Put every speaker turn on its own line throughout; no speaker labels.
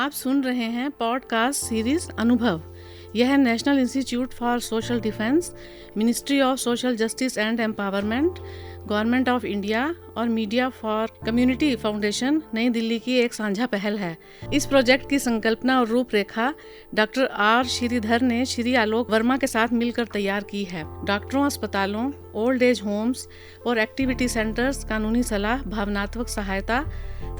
आप सुन रहे हैं पॉडकास्ट सीरीज अनुभव। यह national institute for social defence, ministry of social justice and empowerment, government of India और मीडिया फॉर कम्युनिटी फाउंडेशन नई दिल्ली की एक साझा पहल है। इस प्रोजेक्ट की संकल्पना और रूपरेखा डॉक्टर आर श्रीधर ने श्री आलोक वर्मा के साथ मिलकर तैयार की है। डॉक्टरों, अस्पतालों, ओल्ड एज होम्स और एक्टिविटी सेंटर्स कानूनी सलाह, भावनात्मक सहायता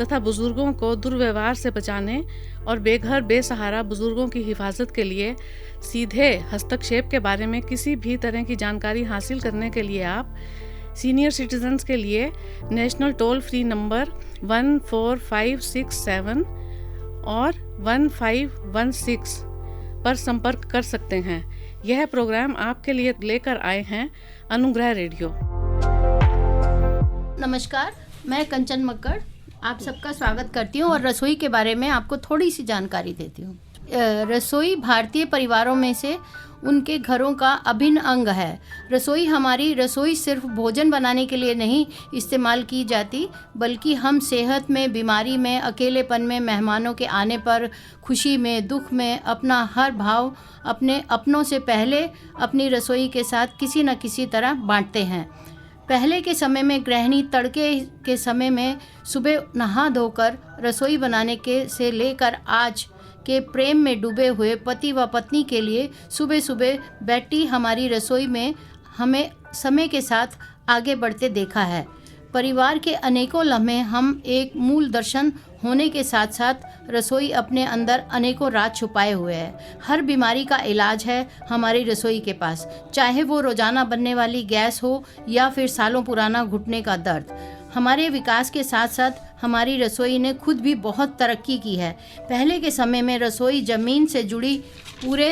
तथा बुजुर्गों को दुर्व्यवहार से बचाने और बेघर बेसहारा बुजुर्गों की हिफाजत के लिए सीधे हस्तक्षेप के बारे में किसी भी तरह की जानकारी हासिल करने के लिए आप सीनियर सिटीजन्स के लिए नेशनल टोल फ्री नंबर 14567 और 1516 पर संपर्क कर सकते हैं। यह प्रोग्राम आपके लिए लेकर आए हैं अनुग्रह रेडियो।
नमस्कार, मैं कंचन मक्कड़ आप सबका स्वागत करती हूँ और रसोई के बारे में आपको थोड़ी सी जानकारी देती हूँ। रसोई भारतीय परिवारों में से उनके घरों का अभिन्न अंग है। रसोई सिर्फ भोजन बनाने के लिए नहीं इस्तेमाल की जाती, बल्कि हम सेहत में, बीमारी में, अकेलेपन में, मेहमानों के आने पर, खुशी में, दुख में अपना हर भाव अपने अपनों से पहले अपनी रसोई के साथ किसी न किसी तरह बांटते हैं। पहले के समय में गृहिणी तड़के के समय में सुबह नहा धोकर रसोई बनाने के से लेकर आज के प्रेम में डूबे हुए पति व पत्नी के लिए सुबह सुबह बैठी हमारी रसोई में हमें समय के साथ आगे बढ़ते देखा है। परिवार के अनेकों लम्हे हम एक मूल दर्शन होने के साथ साथ रसोई अपने अंदर अनेकों राज छुपाए हुए है। हर बीमारी का इलाज है हमारी रसोई के पास, चाहे वो रोजाना बनने वाली गैस हो या फिर सालों पुराना घुटने का दर्द। हमारे विकास के साथ साथ हमारी रसोई ने खुद भी बहुत तरक्की की है। पहले के समय में रसोई ज़मीन से जुड़ी पूरे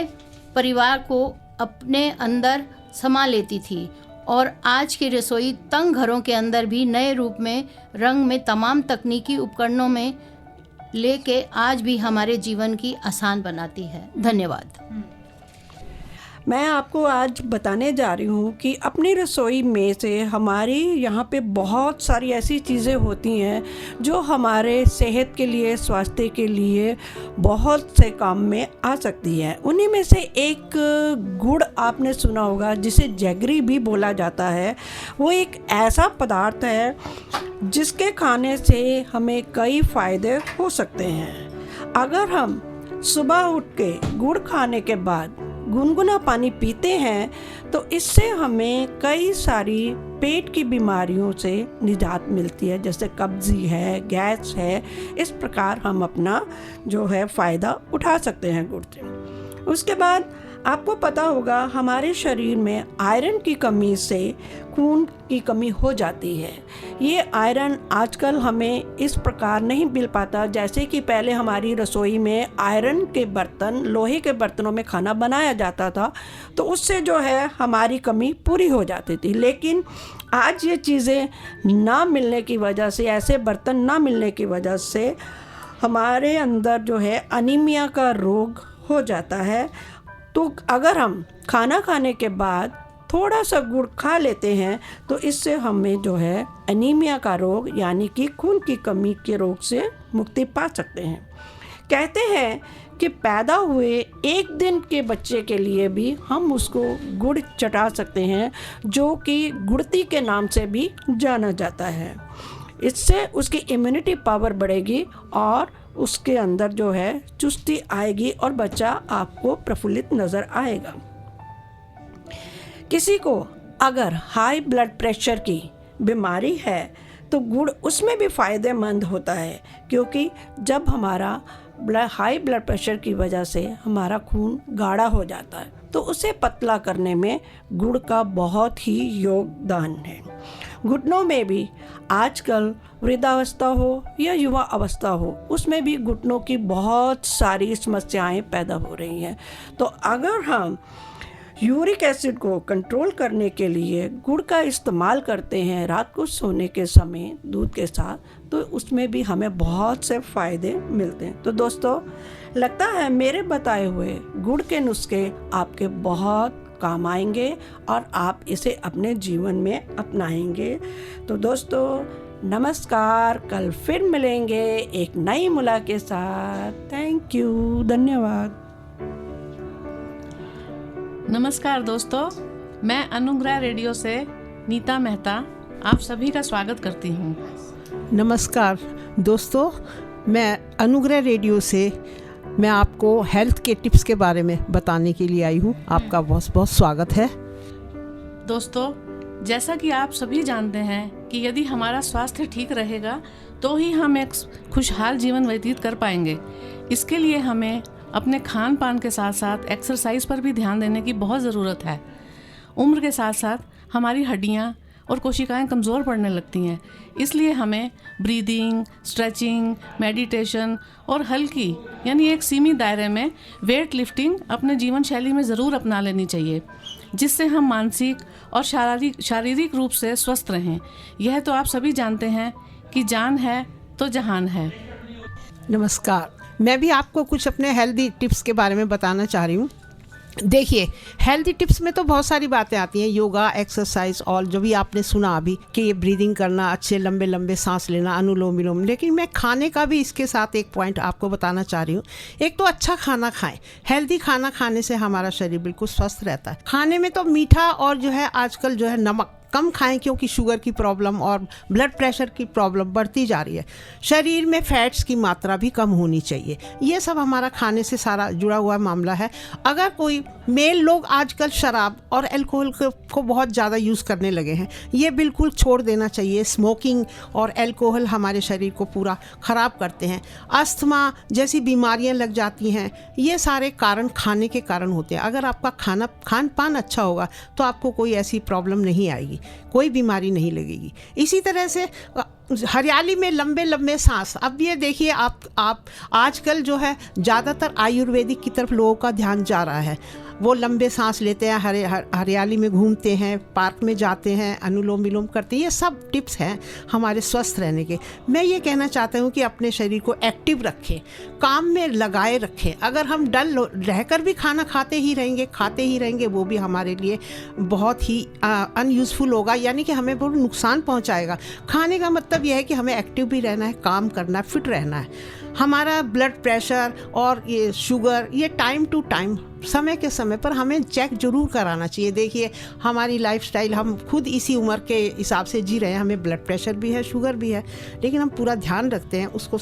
परिवार को अपने अंदर समा लेती थी और आज की रसोई तंग घरों के अंदर भी नए रूप में, रंग में, तमाम तकनीकी उपकरणों में लेके आज भी हमारे जीवन की आसान बनाती है। धन्यवाद।
मैं आपको आज बताने जा रही हूँ कि अपनी रसोई में से हमारी यहाँ पे बहुत सारी ऐसी चीज़ें होती हैं जो हमारे सेहत के लिए, स्वास्थ्य के लिए बहुत से काम में आ सकती है। उन्हीं में से एक गुड़ आपने सुना होगा, जिसे जैगरी भी बोला जाता है। वो एक ऐसा पदार्थ है जिसके खाने से हमें कई फ़ायदे हो सकते हैं। अगर हम सुबह उठ के गुड़ खाने के बाद गुनगुना पानी पीते हैं तो इससे हमें कई सारी पेट की बीमारियों से निजात मिलती है, जैसे कब्जी है, गैस है। इस प्रकार हम अपना जो है फ़ायदा उठा सकते हैं गुड़ से। उसके बाद आपको पता होगा हमारे शरीर में आयरन की कमी से खून की कमी हो जाती है। ये आयरन आजकल हमें इस प्रकार नहीं मिल पाता जैसे कि पहले हमारी रसोई में आयरन के बर्तन, लोहे के बर्तनों में खाना बनाया जाता था, तो उससे जो है हमारी कमी पूरी हो जाती थी। लेकिन आज ये चीज़ें ना मिलने की वजह से, ऐसे बर्तन ना मिलने की वजह से हमारे अंदर जो है अनीमिया का रोग हो जाता है। तो अगर हम खाना खाने के बाद थोड़ा सा गुड़ खा लेते हैं तो इससे हमें जो है एनीमिया का रोग यानी कि खून की कमी के रोग से मुक्ति पा सकते हैं। कहते हैं कि पैदा हुए एक दिन के बच्चे के लिए भी हम उसको गुड़ चटा सकते हैं, जो कि गुड़ती के नाम से भी जाना जाता है। इससे उसकी इम्यूनिटी पावर बढ़ेगी और उसके अंदर जो है चुस्ती आएगी और बच्चा आपको प्रफुल्लित नज़र आएगा। किसी को अगर हाई ब्लड प्रेशर की बीमारी है तो गुड़ उसमें भी फ़ायदेमंद होता है, क्योंकि जब हमारा हाई ब्लड प्रेशर की वजह से हमारा खून गाढ़ा हो जाता है तो उसे पतला करने में गुड़ का बहुत ही योगदान है। घुटनों में भी आजकल वृद्धावस्था हो या युवा अवस्था हो, उसमें भी घुटनों की बहुत सारी समस्याएं पैदा हो रही हैं। तो अगर हम यूरिक एसिड को कंट्रोल करने के लिए गुड़ का इस्तेमाल करते हैं रात को सोने के समय दूध के साथ, तो उसमें भी हमें बहुत से फ़ायदे मिलते हैं। तो दोस्तों, लगता है मेरे बताए हुए गुड़ के नुस्खे आपके बहुत काम आएंगे और आप इसे अपने जीवन में अपनाएंगे। तो दोस्तों, नमस्कार, कल फिर मिलेंगे एक नई मुलाकात के साथ। थैंक यू, धन्यवाद।
नमस्कार दोस्तों, मैं अनुग्रह रेडियो से नीता मेहता आप सभी का स्वागत करती हूँ।
नमस्कार दोस्तों, मैं अनुग्रह रेडियो से मैं आपको हेल्थ के टिप्स के बारे में बताने के लिए आई हूँ। आपका बहुत बहुत स्वागत है।
दोस्तों, जैसा कि आप सभी जानते हैं कि यदि हमारा स्वास्थ्य ठीक रहेगा तो ही हम एक खुशहाल जीवन व्यतीत कर पाएंगे। इसके लिए हमें अपने खान पान के साथ साथ एक्सरसाइज पर भी ध्यान देने की बहुत ज़रूरत है। उम्र के साथ साथ हमारी हड्डियाँ और कोशिकाएं कमज़ोर पड़ने लगती हैं, इसलिए हमें ब्रीदिंग, स्ट्रेचिंग, मेडिटेशन और हल्की यानी एक सीमित दायरे में वेट लिफ्टिंग अपने जीवन शैली में ज़रूर अपना लेनी चाहिए, जिससे हम मानसिक और शारीरिक रूप से स्वस्थ रहें। यह तो आप सभी जानते हैं कि जान है तो जहान है।
नमस्कार, मैं भी आपको कुछ अपने हेल्दी टिप्स के बारे में बताना चाह रही हूँ। देखिए, हेल्दी टिप्स में तो बहुत सारी बातें आती हैं, योगा, एक्सरसाइज और जो भी आपने सुना अभी कि ये ब्रीदिंग करना, अच्छे लंबे लंबे सांस लेना, अनुलोम विलोम। लेकिन मैं खाने का भी इसके साथ एक पॉइंट आपको बताना चाह रही हूँ। एक तो अच्छा खाना खाएं। हेल्दी खाना खाने से हमारा शरीर बिल्कुल स्वस्थ रहता है। खाने में तो मीठा और जो है आजकल जो है नमक कम खाएं, क्योंकि शुगर की प्रॉब्लम और ब्लड प्रेशर की प्रॉब्लम बढ़ती जा रही है। शरीर में फैट्स की मात्रा भी कम होनी चाहिए। ये सब हमारा खाने से सारा जुड़ा हुआ मामला है। अगर कोई मेल लोग आजकल शराब और अल्कोहल को बहुत ज़्यादा यूज़ करने लगे हैं, ये बिल्कुल छोड़ देना चाहिए। स्मोकिंग और अल्कोहल हमारे शरीर को पूरा ख़राब करते हैं। अस्थमा जैसी बीमारियां लग जाती हैं। ये सारे कारण खाने के कारण होते हैं। अगर आपका खान पान अच्छा होगा तो आपको कोई ऐसी प्रॉब्लम नहीं आएगी, कोई बीमारी नहीं लगेगी। इसी तरह से हरियाली में लंबे लंबे सांस। अब ये देखिए, आप आजकल जो है ज़्यादातर आयुर्वेदिक की तरफ लोगों का ध्यान जा रहा है। वो लंबे सांस लेते हैं, हरियाली में घूमते हैं, पार्क में जाते हैं, अनुलोम विलोम करते हैं। ये सब टिप्स हैं हमारे स्वस्थ रहने के। मैं ये कहना चाहता हूँ कि अपने शरीर को एक्टिव रखें, काम में लगाए रखें। अगर हम डल रहकर भी खाना खाते ही रहेंगे, वो भी हमारे लिए बहुत ही अनयूज़फुल होगा, यानी कि हमें बहुत नुकसान पहुँचाएगा। खाने का मतलब यह है कि हमें एक्टिव भी रहना है, काम करना है, फिट रहना है। हमारा ब्लड प्रेशर और ये शुगर, ये टाइम टू टाइम, समय के समय पर हमें चेक जरूर कराना चाहिए। देखिए, हमारी लाइफस्टाइल, हम खुद इसी उम्र के हिसाब से जी रहे हैं। हमें ब्लड प्रेशर भी है, शुगर भी है, लेकिन हम पूरा ध्यान रखते हैं। उसको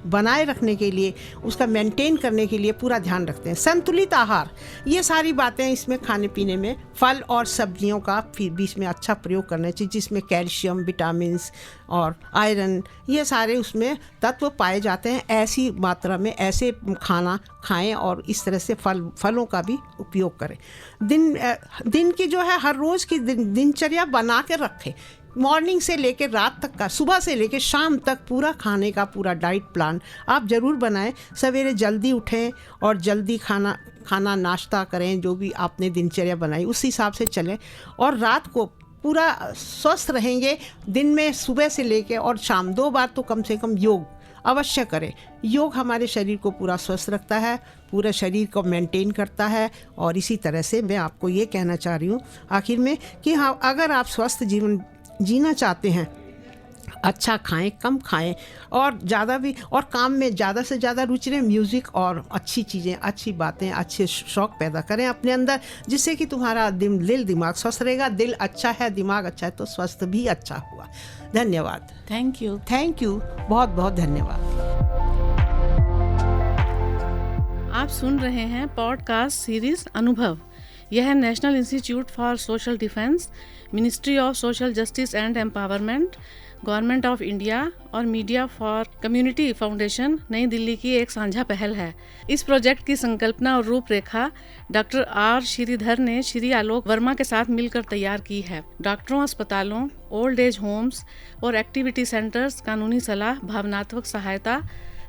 बनाए रखने के लिए, उसका मेंटेन करने के लिए पूरा ध्यान रखते हैं। संतुलित आहार, ये सारी बातें इसमें खाने पीने में फल और सब्जियों का फिर बीच में अच्छा प्रयोग करना चाहिए, जिसमें कैल्शियम, विटामिन्स और आयरन, ये सारे उसमें तत्व पाए जाते हैं। ऐसी मात्रा में ऐसे खाना खाएं और इस तरह से फलों का भी उपयोग करें। दिन की जो है हर रोज़ की दिनचर्या बना के रखें। मॉर्निंग से लेकर रात तक का, सुबह से लेकर शाम तक पूरा खाने का पूरा डाइट प्लान आप ज़रूर बनाएं। सवेरे जल्दी उठें और जल्दी खाना नाश्ता करें। जो भी आपने दिनचर्या बनाई उस हिसाब से चलें, और रात को पूरा स्वस्थ रहेंगे। दिन में सुबह से लेकर और शाम 2 बार तो कम से कम योग अवश्य करें। योग हमारे शरीर को पूरा स्वस्थ रखता है, पूरे शरीर को मेंटेन करता है। और इसी तरह से मैं आपको ये कहना चाह रही हूँ आखिर में कि हाँ, अगर आप स्वस्थ जीवन जीना चाहते हैं, अच्छा खाएं, कम खाएं और ज़्यादा भी, और काम में ज़्यादा से ज़्यादा रुचि लें। म्यूज़िक और अच्छी चीज़ें, अच्छी बातें, अच्छे शौक़ पैदा करें अपने अंदर, जिससे कि तुम्हारा दिल दिमाग स्वस्थ रहेगा। दिल अच्छा है, दिमाग अच्छा है तो स्वस्थ भी अच्छा हुआ। धन्यवाद।
Thank you.
बहुत बहुत धन्यवाद।
आप सुन रहे हैं पॉडकास्ट सीरीज अनुभव। यह national institute for social defence, ministry of social justice and empowerment, government of India और मीडिया फॉर कम्युनिटी फाउंडेशन नई दिल्ली की एक साझा पहल है। इस प्रोजेक्ट की संकल्पना और रूपरेखा डॉक्टर आर श्रीधर ने श्री आलोक वर्मा के साथ मिलकर तैयार की है। डॉक्टरों, अस्पतालों, ओल्ड एज होम्स और एक्टिविटी सेंटर्स कानूनी सलाह, भावनात्मक सहायता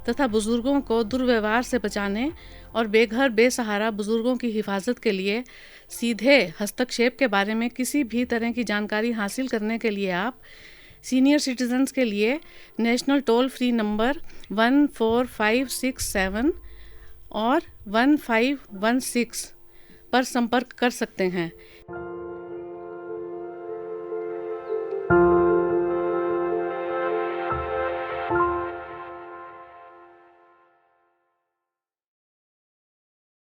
तथा बुजुर्गों को दुर्व्यवहार से बचाने और बेघर बेसहारा बुजुर्गों की हिफाजत के लिए सीधे हस्तक्षेप के बारे में किसी भी तरह की जानकारी हासिल करने के लिए आप सीनियर सिटीजन्स के लिए नेशनल टोल फ्री नंबर 14567 और 1516 पर संपर्क कर सकते हैं।